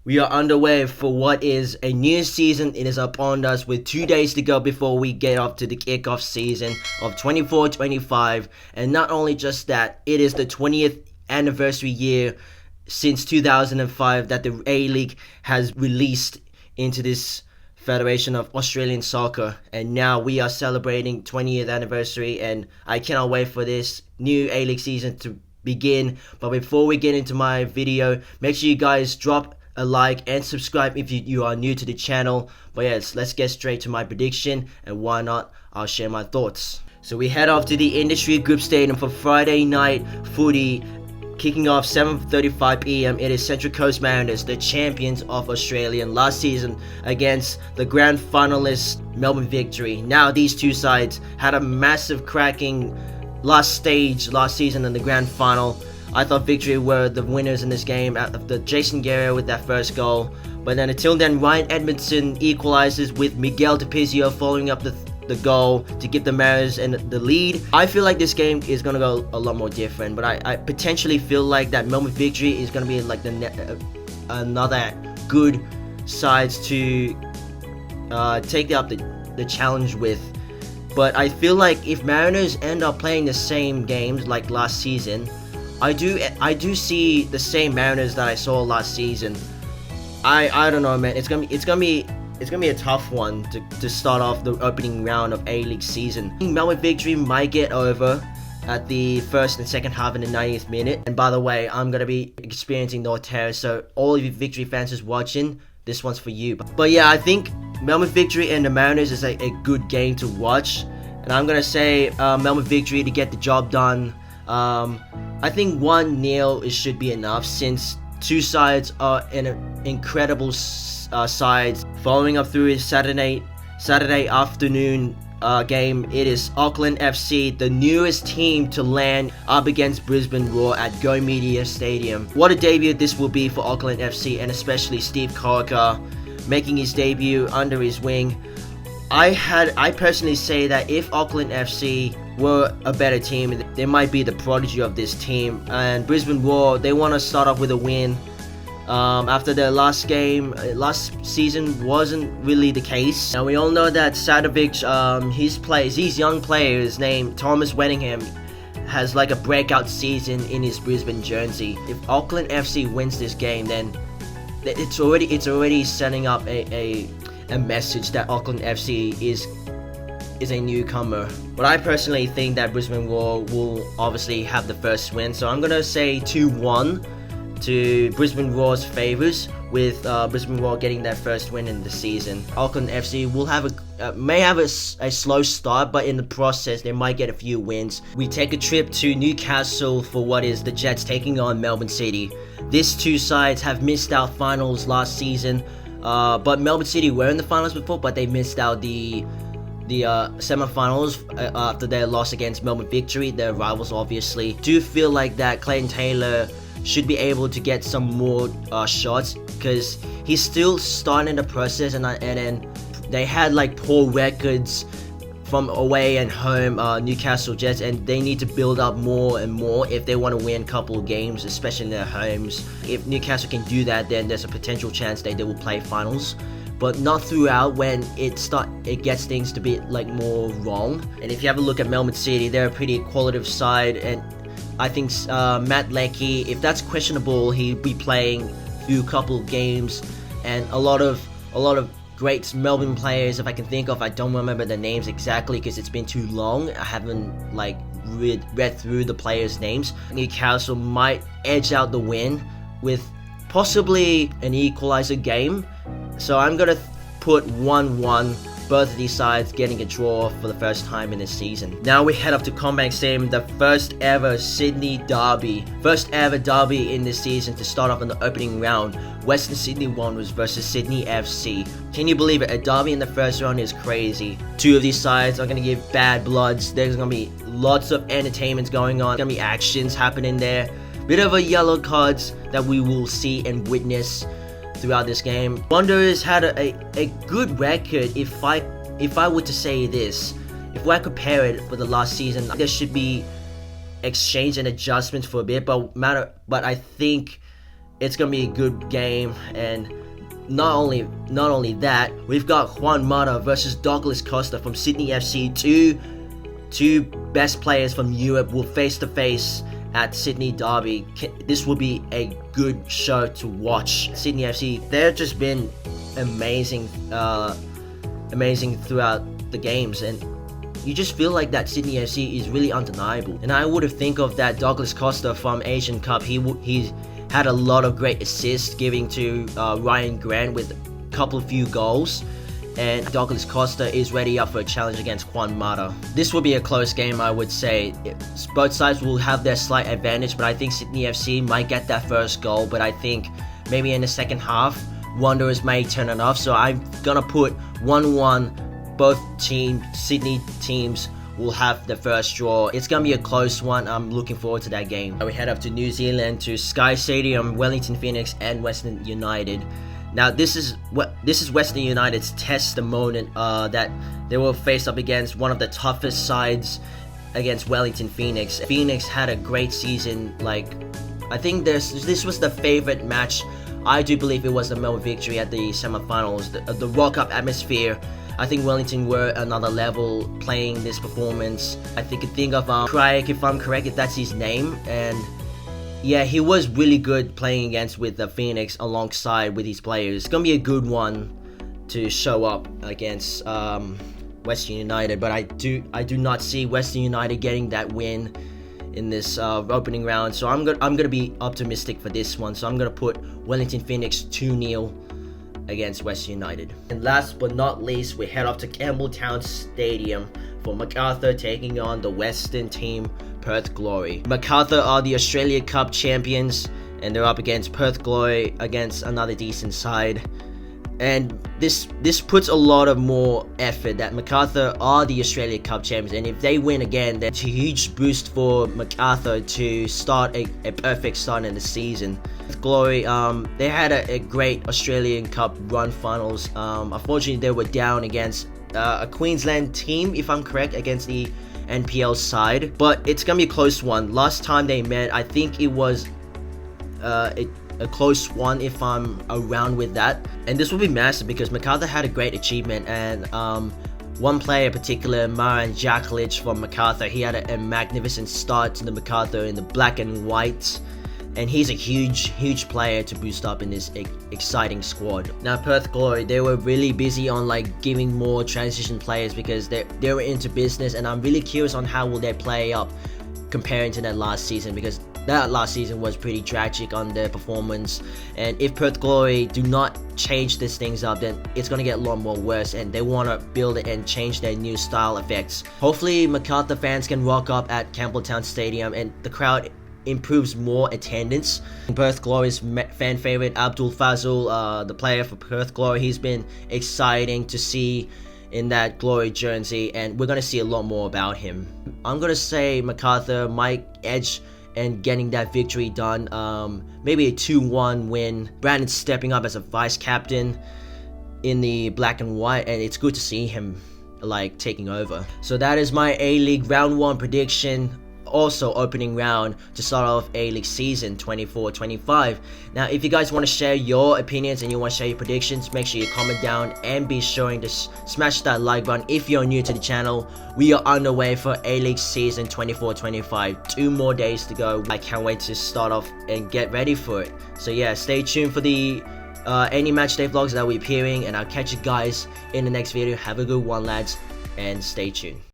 We are underway for what is a new season. It is upon us with 2 days to go before we get off to the kickoff season of 24-25. And not only just that, it is the 20th anniversary year since 2005 that the A-League has released into this Federation of Australian Soccer, and now we are celebrating 20th anniversary, and I cannot wait for this new A-League season to begin. But before we get into my video, make sure you guys drop a like and subscribe if you are new to the channel. But yes, let's get straight to my prediction, and why not, I'll share my thoughts. So we head off to the Industry Group Stadium for Friday night footy. Kicking off 7:35 PM, it is Central Coast Mariners, the champions of Australia last season, against the grand finalists Melbourne Victory. Now these two sides had a massive cracking last season in the grand final. I thought Victory were the winners in this game after Jason Guerrero with that first goal. But then until then, Ryan Edmondson equalizes with Miguel DePizio following up the goal to give the Mariners and the lead. I feel like this game is going to go a lot more different, but I potentially feel like that Melbourne Victory is going to be like another good sides to take up the challenge with. But I feel like if Mariners end up playing the same games like last season, I do see the same Mariners that I saw last season. I don't know, man. It's gonna be a tough one to start off the opening round of A-League season. Melbourne Victory might get over at the first and second half in the 90th minute. And by the way, I'm going to be experiencing North Terrace, so all of you Victory fans who's watching, this one's for you. But yeah, I think Melbourne Victory and the Mariners is a good game to watch. And I'm going to say Melbourne Victory to get the job done. I think 1-0 should be enough, since two sides are in an incredible sides. Following up through his Saturday afternoon game, it is Auckland FC, the newest team to land up against Brisbane Roar at Go Media Stadium. What a debut this will be for Auckland FC, and especially Steve Corica making his debut under his wing. I personally say that if Auckland FC were a better team, they might be the prodigy of this team. And Brisbane Roar, they want to start off with a win. After their last season wasn't really the case. Now we all know that Sadovic, his young players named Thomas Weddingham, has like a breakout season in his Brisbane jersey. If Auckland FC wins this game, then it's already setting up a message that Auckland FC is a newcomer. But I personally think that Brisbane Roar will obviously have the first win, so I'm gonna say 2-1 to Brisbane Roar's favours, with Brisbane Roar getting their first win in the season. Auckland FC will may have a slow start, but in the process they might get a few wins. We take a trip to Newcastle for what is the Jets taking on Melbourne City. These two sides have missed out finals last season, but Melbourne City were in the finals before, but they missed out the semi-finals after their loss against Melbourne Victory, their rivals obviously. Do feel like that Clayton Taylor should be able to get some more shots, because he's still starting the process, and then they had like poor records from away and home, Newcastle Jets, and they need to build up more and more if they want to win a couple of games, especially in their homes. If Newcastle can do that, then there's a potential chance that they will play finals, but not throughout when it gets things to be like more wrong. And if you have a look at Melbourne City, they're a pretty qualitative side, and I think Matt Leckie, if that's questionable, he'll be playing through a couple of games. And a lot of great Melbourne players, if I can think of, I don't remember the names exactly because it's been too long. I haven't like read through the players' names. Newcastle might edge out the win with possibly an equalizer game. So I'm gonna put 1-1. Both of these sides getting a draw for the first time in this season. Now we head up to CommBank Stadium, the first ever Sydney Derby. First ever derby in this season to start off in the opening round. Western Sydney Wanderers versus Sydney FC. Can you believe it? A derby in the first round is crazy. Two of these sides are going to give bad bloods. There's going to be lots of entertainment going on. There's going to be actions happening there. Bit of a yellow cards that we will see and witness throughout this game. Wanderers had a good record. If I were to say this, if I compare it with the last season, there should be exchange and adjustments for a bit, but I think it's gonna be a good game. And not only that, we've got Juan Mata versus Douglas Costa from Sydney FC. Two best players from Europe will face to face at Sydneyderby. This will be a good show to watch. Sydney FC, they've just been amazing throughout the games, and you just feel like that Sydney FC is really undeniable. And I would have think of that Douglas Costa from Asian Cup. He had a lot of great assists, giving to Ryan Grant with a couple of few goals. And Douglas Costa is ready up for a challenge against Juan Mata. This will be a close game, I would say. Both sides will have their slight advantage, but I think Sydney FC might get that first goal. But I think maybe in the second half, Wanderers may turn it off. So I'm gonna put 1-1. Both Sydney teams will have the first draw. It's gonna be a close one. I'm looking forward to that game. We head up to New Zealand to Sky Stadium, Wellington Phoenix and Western United. Now this is Western United's testimony that they will face up against one of the toughest sides against Wellington Phoenix. Phoenix had a great season. Like, I think this was the favorite match. I do believe it was the Melbourne Victory at the semi-finals. The World Cup atmosphere. I think Wellington were another level playing this performance. I think of Craig, if I'm correct, if that's his name, and yeah, he was really good playing against with the Phoenix alongside with his players. It's gonna be a good one to show up against Western United, but I do not see Western United getting that win in this opening round. So I'm gonna be optimistic for this one. So I'm gonna put Wellington Phoenix 2-0 against Western United. And last but not least, we head off to Campbelltown Stadium for MacArthur taking on the Western team, Perth Glory. MacArthur are the Australia Cup champions, and they're up against Perth Glory, against another decent side. And this puts a lot of more effort that MacArthur are the Australia Cup champions, and if they win again, that's a huge boost for MacArthur to start a perfect start in the season. Glory, they had a great Australian Cup run finals. Unfortunately, they were down against a Queensland team, if I'm correct, against the NPL side, but it's gonna be a close one. Last time they met, I think it was a close one, if I'm around with that. And this will be massive because MacArthur had a great achievement, and one player in particular, Maran Jaklic from MacArthur, he had a magnificent start to the MacArthur in the black and white, and he's a huge player to boost up in this exciting squad. Now Perth Glory, they were really busy on like giving more transition players because they were into business, and I'm really curious on how will they play up comparing to that last season, because that last season was pretty tragic on their performance. And if Perth Glory do not change these things up, then it's gonna get a lot more worse, and they want to build it and change their new style effects. Hopefully MacArthur fans can rock up at Campbelltown Stadium and the crowd improves more attendance. Perth Glory's fan favorite Abdul Fazul, the player for Perth Glory, he's been exciting to see in that Glory jersey, and we're gonna see a lot more about him. I'm gonna say MacArthur might edge and getting that victory done. Maybe a 2-1 win. Brandon's stepping up as a vice captain in the black and white, and it's good to see him like taking over. So that is my A-League round 1 prediction. Also opening round to start off A-League season 24-25. Now if you guys want to share your opinions and you want to share your predictions, make sure you comment down and be sure to smash that like button if you're new to the channel. We are on the way for A-League season 24-25. 2 more days to go. I can't wait to start off and get ready for it. So yeah, stay tuned for the any match day vlogs that will be appearing, and I'll catch you guys in the next video. Have a good one, lads, and stay tuned.